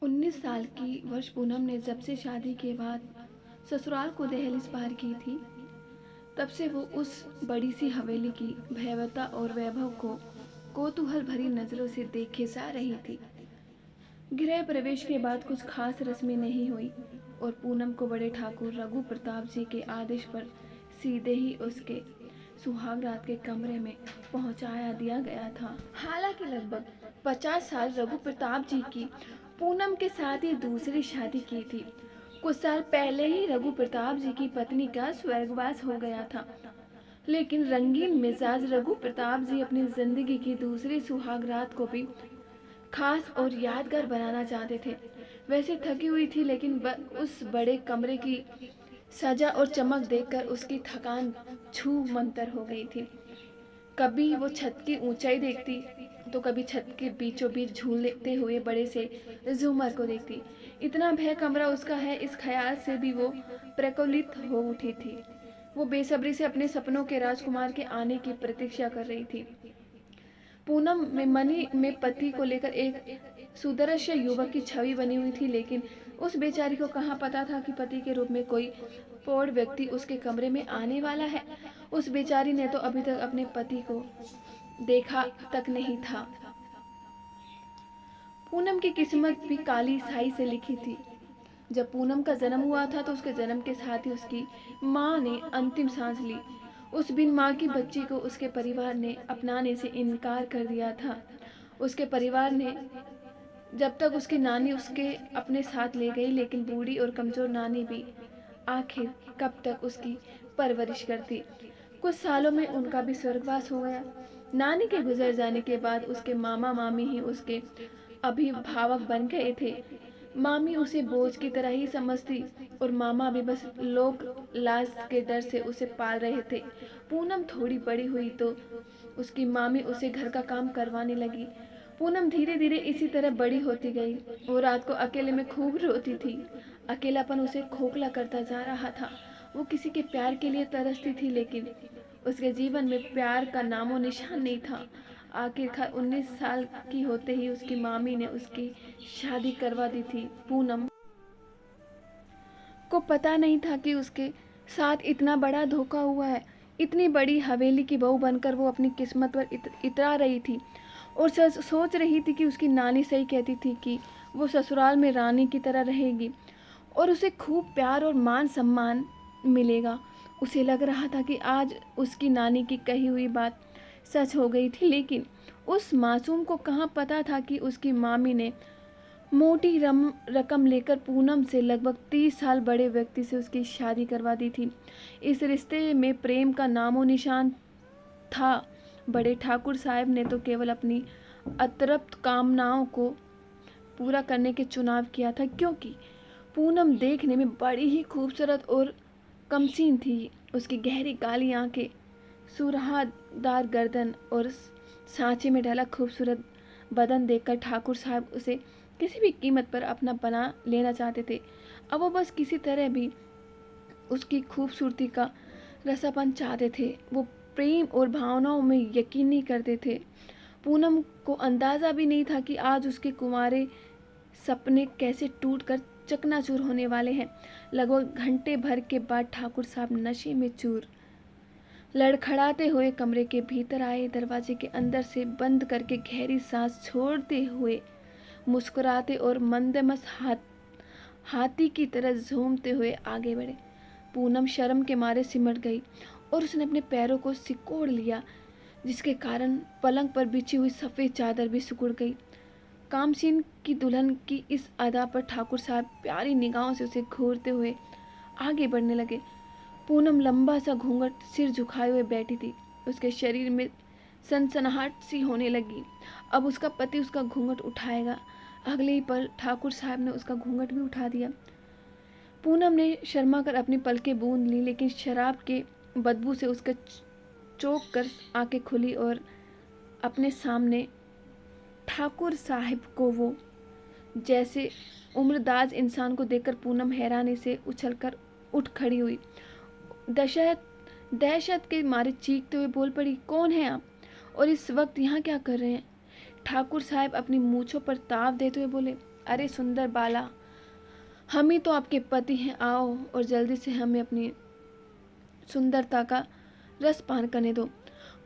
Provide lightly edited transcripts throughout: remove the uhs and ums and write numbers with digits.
19 साल की वर्ष पूनम ने जब से शादी के बाद ससुराल को दहलीज पार की थी, तब से वो उस बड़ी सी हवेली की भव्यता और वैभव को कौतूहल भरी नजरों से देखे जा रही थी। गृह प्रवेश के बाद कुछ खास रस्में नहीं हुई और पूनम को बड़े ठाकुर रघु प्रताप जी के आदेश पर सीधे ही उसके सुहाग रात के कमरे में पहुंचाया दिया गया था। हालांकि लगभग 50 साल रघु प्रताप जी की पूनम के साथ ही दूसरी शादी की थी। कुछ साल पहले ही रघु प्रताप जी की पत्नी का स्वर्गवास हो गया था, लेकिन रंगीन मिजाज रघु प्रताप जी अपनी जिंदगी की दूसरी सुहाग रात को भी खास और यादगार बनाना चाहते थे। वैसे थकी हुई थी, लेकिन उस बड़े कमरे की सजा और चमक देखकर उसकी थकान छू मंतर हो गई थी। कभी वो छत की ऊंचाई देखती तो कभी छत के बीचों बीच झूलते हुए बड़े से झूमर को देखती। इतना भय कमरा उसका है, इस ख्याल से भी वो प्रफुल्लित हो उठी थी। वो बेसब्री से अपने सपनों के राजकुमार के आने की प्रतीक्षा कर रही थी। पूनम में मनी में पति को लेकर एक सुदर्शन युवक की छवि बनी हुई थी, लेकिन उस बेचारी को कहाँ पता था कि पति के रूप में कोई प्रौढ़ व्यक्ति उसके कमरे में आने वाला है। उस बेचारी ने तो अभी तक अपने पति को देखा तक नहीं था। पूनम की किस्मत भी काली स्याही से लिखी थी। जब पूनम का जन्म हुआ था तो उसके जन्म के साथ ही उसकी माँ ने अंतिम सांस ली। उस बिन माँ की बच्ची को उसके परिवार ने अपनाने से इनकार कर दिया था। उसके परिवार ने जब तक उसकी नानी उसके अपने साथ ले गई, लेकिन बूढ़ी और कमजोर नानी भी आखिर कब तक उसकी परवरिश करती। कुछ सालों में उनका भी स्वर्गवास हो गया। नानी के गुजर जाने के बाद उसके मामा मामी ही उसके अभिभावक बन गए थे। मामी उसे बोझ की तरह ही समझती और मामा भी बस लोक लाज के डर से उसे पाल रहे थे। पूनम थोड़ी बड़ी हुई तो उसकी मामी उसे घर का काम करवाने लगी। पूनम धीरे धीरे इसी तरह बड़ी होती गई। वो रात को अकेले में खूब रोती थी। अकेलापन उसे खोखला करता जा रहा था। वो किसी के प्यार के लिए तरसती थी, लेकिन उसके जीवन में प्यार का नामो निशान नहीं था। आखिरकार 19 साल की होते ही उसकी मामी ने उसकी शादी करवा दी थी। पूनम को पता नहीं था कि उसके साथ इतना बड़ा धोखा हुआ है। इतनी बड़ी हवेली की बहू बनकर वो अपनी किस्मत पर इतरा रही थी और सोच रही थी कि उसकी नानी सही कहती थी कि वो ससुराल में रानी की तरह रहेगी और उसे खूब प्यार और मान सम्मान मिलेगा। उसे लग रहा था कि आज उसकी नानी की कही हुई बात सच हो गई थी, लेकिन उस मासूम को कहाँ पता था कि उसकी मामी ने मोटी रकम लेकर पूनम से लगभग 30 साल बड़े व्यक्ति से उसकी शादी करवा दी थी। इस रिश्ते में प्रेम का नामो निशान था। बड़े ठाकुर साहब ने तो केवल अपनी अतृप्त कामनाओं को पूरा करने के चुनाव किया था, क्योंकि पूनम देखने में बड़ी ही खूबसूरत और कमसीन थी। उसकी गहरी काली आंखें, सुराहदार गर्दन और सांचे में ढला खूबसूरत बदन देखकर ठाकुर साहब उसे किसी भी कीमत पर अपना बना लेना चाहते थे। अब वो बस किसी तरह भी उसकी खूबसूरती का रसापन चाहते थे। वो प्रेम और भावनाओं में यकीन नहीं करते थे। पूनम को अंदाज़ा भी नहीं था कि आज उसके कुंवारे सपने कैसे टूटकर चकनाचूर होने वाले हैं। लगभग घंटे भर के बाद ठाकुर साहब नशे में चूर लड़खड़ाते हुए कमरे के भीतर आए। दरवाजे के अंदर से बंद करके गहरी सांस छोड़ते हुए मुस्कुराते और मंदमस हाथी की तरह झूमते हुए आगे बढ़े। पूनम शर्म के मारे सिमट गई और उसने अपने पैरों को सिकोड़ लिया, जिसके कारण पलंग पर बिछी हुई सफ़ेद चादर भी सिकुड़ गई। कामसीन की दुल्हन की इस अदा पर ठाकुर साहब प्यारी निगाहों से उसे घूरते हुए आगे बढ़ने लगे। पूनम लंबा सा घूंघट सिर झुकाए हुए बैठी थी। उसके शरीर में सनसनाहट सी होने लगी। अब उसका पति उसका घूंघट उठाएगा। अगले ही पल ठाकुर साहब ने उसका घूंघट भी उठा दिया। पूनम ने शर्मा कर अपनी पलकें बूंद ली, लेकिन शराब के बदबू से उसका चौंक कर आंखें खुली और अपने सामने ठाकुर साहब को वो जैसे उम्रदाज इंसान को देखकर पूनम हैरानी से उछलकर उठ खड़ी हुई। दहशत के मारे चीखते हुए बोल पड़ी, कौन है आप और इस वक्त यहाँ क्या कर रहे हैं? ठाकुर साहब अपनी मूछों पर ताव देते हुए बोले, अरे सुंदर बाला, हम ही तो आपके पति हैं, आओ और जल्दी से हमें अपनी सुंदरता का रस पान करने दो।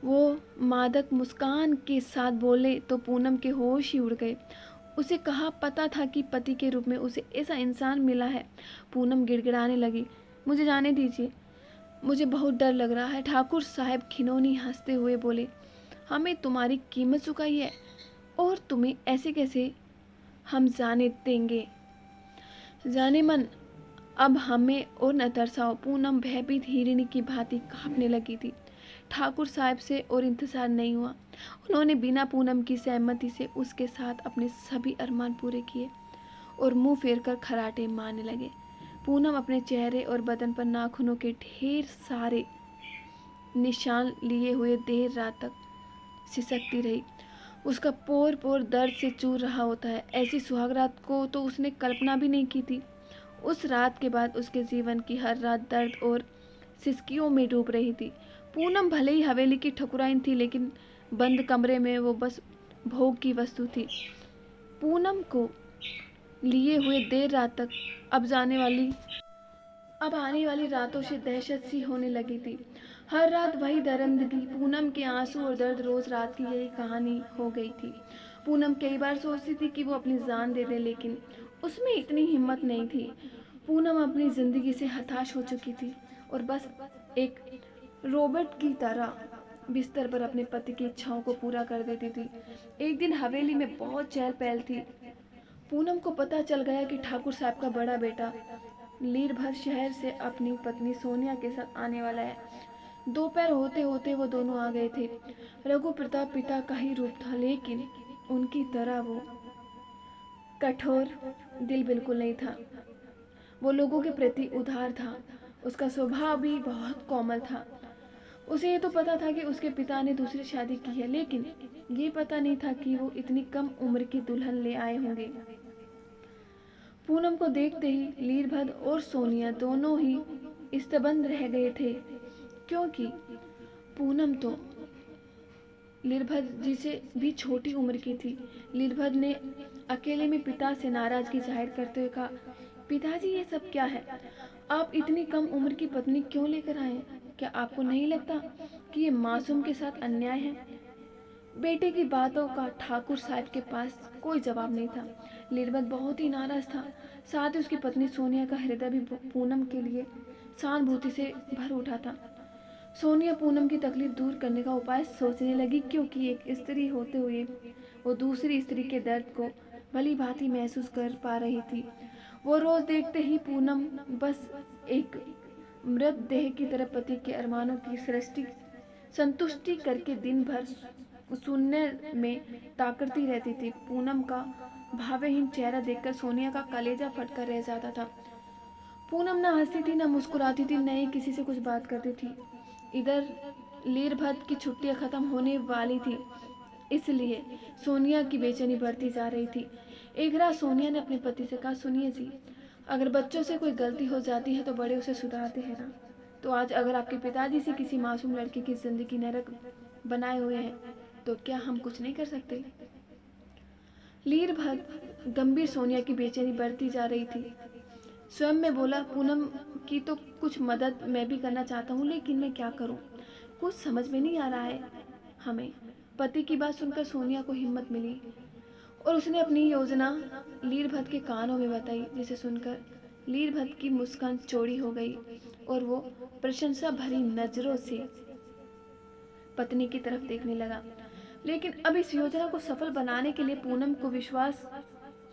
वो मादक मुस्कान के साथ बोले तो पूनम के होश ही उड़ गए। उसे कहाँ पता था कि पति के रूप में उसे ऐसा इंसान मिला है। पूनम गिड़गिड़ाने लगी, मुझे जाने दीजिए, मुझे बहुत डर लग रहा है। ठाकुर साहब खिनौनी हंसते हुए बोले, हमें तुम्हारी कीमत चुकाई है और तुम्हें ऐसे कैसे हम जाने देंगे। जाने मन, अब हमें और न तरसाओ। पूनम भयभीत हिरणी की भांति कांपने लगी थी। ठाकुर साहब से और इंतजार नहीं हुआ। उन्होंने बिना पूनम की सहमति से उसके साथ अपने सभी अरमान पूरे किए और मुंह फेरकर खराटे मारने लगे। पूनम अपने चेहरे और बदन पर नाखूनों के ढेर सारे निशान लिए हुए देर रात तक सिसकती रही। उसका पोर पोर दर्द से चूर रहा होता है। ऐसी सुहाग रात को तो उसने कल्पना भी नहीं की थी। उस रात के बाद उसके जीवन की हर रात दर्द और सिसकियों में डूब रही थी। पूनम भले ही हवेली की ठकुराइन थी, लेकिन बंद कमरे में वो बस भोग की वस्तु थी। पूनम को लिए हुए देर रात तक अब आने वाली रातों से दहशत सी होने लगी थी। हर रात वही दरिंदगी, पूनम के आंसू और दर्द, रोज रात की यही कहानी हो गई थी। पूनम कई बार सोचती थी कि वो अपनी जान दे दे, लेकिन उसमें इतनी हिम्मत नहीं थी। पूनम अपनी जिंदगी से हताश हो चुकी थी और बस एक रोबोट की तरह बिस्तर पर अपने पति की इच्छाओं को पूरा कर देती थी। एक दिन हवेली में बहुत चहल पहल थी। पूनम को पता चल गया कि ठाकुर साहब का बड़ा बेटा लीरभर शहर से अपनी पत्नी सोनिया के साथ आने वाला है। दोपहर होते होते वो दोनों आ गए थे। रघु प्रताप पिता का ही रूप था, लेकिन उनकी तरह वो कठोर दिल बिल्कुल नहीं था। वो लोगों के प्रति उदार था। उसका स्वभाव भी बहुत कोमल था। उसे ये तो पता था कि उसके पिता ने दूसरी शादी की है, लेकिन ये पता नहीं था कि वो इतनी कम उम्र की दुल्हन ले आए होंगे। पूनम को देखते ही लीरभद्र और सोनिया दोनों ही स्तब्ध रह गए थे, क्योंकि पूनम तो लीरभद्र जी से भी छोटी उम्र की थी। लीरभद्र ने अकेले में पिता से नाराजगी जाहिर करते हुए कहा, पिताजी ये सब क्या है? आप इतनी कम उम्र की पत्नी क्यों लेकर आए? क्या आपको नहीं लगता कि ये मासूम के साथ अन्याय है? बेटे की बातों का ठाकुर साहब के पास कोई जवाब नहीं था। लीरभद्र बहुत ही नाराज था। साथ ही उसकी पत्नी सोनिया का हृदय भी पूनम के लिए सहानुभूति से भर उठा था। सोनिया पूनम की तकलीफ दूर करने का उपाय सोचने लगी, क्योंकि एक स्त्री होते हुए वो दूसरी स्त्री के दर्द को भली भांति महसूस कर पा रही थी। वो रोज देखते ही पूनम बस एक मृत देह की तरह पति के अरमानों की संतुष्टि करके दिन भर शून्य में ताकती रहती थी। पूनम का भावहीन चेहरा देखकर सोनिया का कलेजा फटकर रह जाता था। पूनम ना हंसती थी, ना मुस्कुराती थी, न ही किसी से कुछ बात करती थी। इधर लीरभद्र की छुट्टियां खत्म होने वाली थी, इसलिए सोनिया की बेचैनी बढ़ती जा रही थी। एक रात सोनिया ने अपने पति से कहा, सुनिए जी, अगर बच्चों से कोई गलती हो जाती है तो बड़े उसे सुधारते हैं ना, तो आज अगर आपके पिताजी से किसी मासूम लड़की की जिंदगी नरक बनाए हुए हैं तो क्या हम कुछ नहीं कर सकते? लीरभद्र गंभीर सोनिया की बेचैनी बढ़ती जा रही थी। स्वयं में बोला, पूनम की तो कुछ मदद मैं भी करना चाहता हूँ, लेकिन मैं क्या करूँ, कुछ समझ में नहीं आ रहा है हमें। पति की बात सुनकर सोनिया को हिम्मत मिली और उसने अपनी योजना लीरभद्र के कानों में बताई, जिसे सुनकर लीरभद्र की मुस्कान चौड़ी हो गई और वो प्रशंसा भरी नजरों से पत्नी की तरफ देखने लगा। लेकिन अब इस योजना को सफल बनाने के लिए पूनम को विश्वास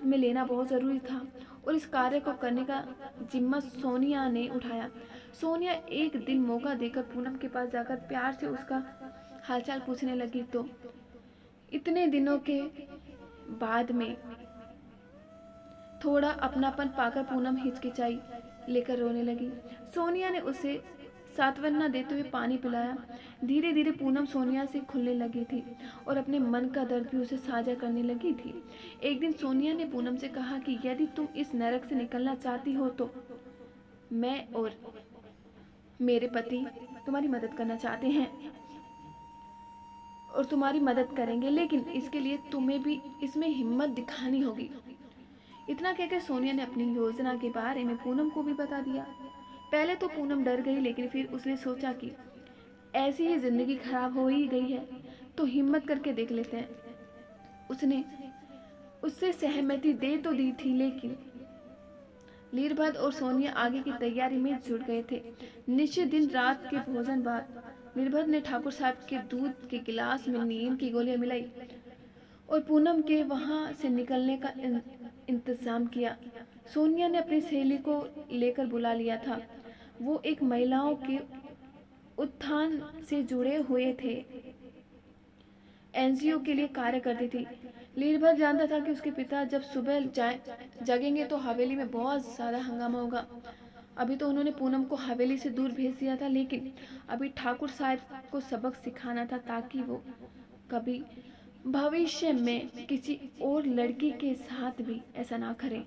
में लेना बहुत जरूरी था और इस कार्य को करने का जिम्मा सोनिया ने उठाया। सोनिया एक दिन मौका देकर पूनम के पास जाकर प्यार से उसका हालचाल पूछने लगी, तो इतने दिनों के बाद में थोड़ा अपनापन पाकर पूनम हिचकिचाई लेकर रोने लगी। सोनिया ने उसे सांत्वना देते हुए पानी पिलाया। धीरे धीरे पूनम सोनिया से खुलने लगी थी और अपने मन का दर्द भी उसे साझा करने लगी थी। एक दिन सोनिया ने पूनम से कहा कि यदि तुम इस नरक से निकलना चाहती हो तो मैं और मेरे पति तुम्हारी मदद करना चाहते हैं और तुम्हारी मदद करेंगे, लेकिन इसके लिए तुम्हें भी इसमें हिम्मत दिखानी होगी। इतना कहकर सोनिया ने अपनी योजना के बारे में पूनम को भी बता दिया। पहले तो पूनम डर गई, लेकिन फिर उसने सोचा कि ऐसी ही जिंदगी खराब हो ही गई है तो हिम्मत करके देख लेते हैं। उसने उससे सहमति दे तो दी थी, लेकिन लीरभद्र और सोनिया आगे की तैयारी में जुट गए थे। निश्चित दिन रात के भोजन बाद लीरभद्र ने ठाकुर साहब के दूध के गिलास में नींद की गोलियां मिलाई और पूनम के वहां से निकलने का इंतजाम किया। सोनिया ने अपनी सहेली को लेकर बुला लिया था। वो एक महिलाओं के उत्थान से जुड़े हुए थे, एनजीओ के लिए कार्य करती थी। लीरभद्र जानता था कि उसके पिता जब सुबह जगेंगे तो हवेली में बहुत ज़्यादा हंगामा होगा। अभी तो उन्होंने पूनम को हवेली से दूर भेज दिया था, लेकिन अभी ठाकुर साहब को सबक सिखाना था ताकि वो कभी भविष्य में किसी और लड़की के साथ भी ऐसा ना करें,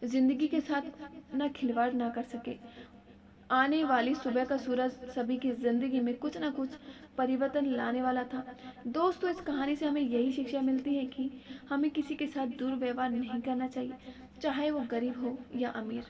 जिंदगी के साथ ना खिलवाड़ ना कर सके। आने वाली सुबह का सूरज सभी की जिंदगी में कुछ ना कुछ परिवर्तन लाने वाला था। दोस्तों, इस कहानी से हमें यही शिक्षा मिलती है कि हमें किसी के साथ दुर्व्यवहार नहीं करना चाहिए, चाहे वो गरीब हो या अमीर।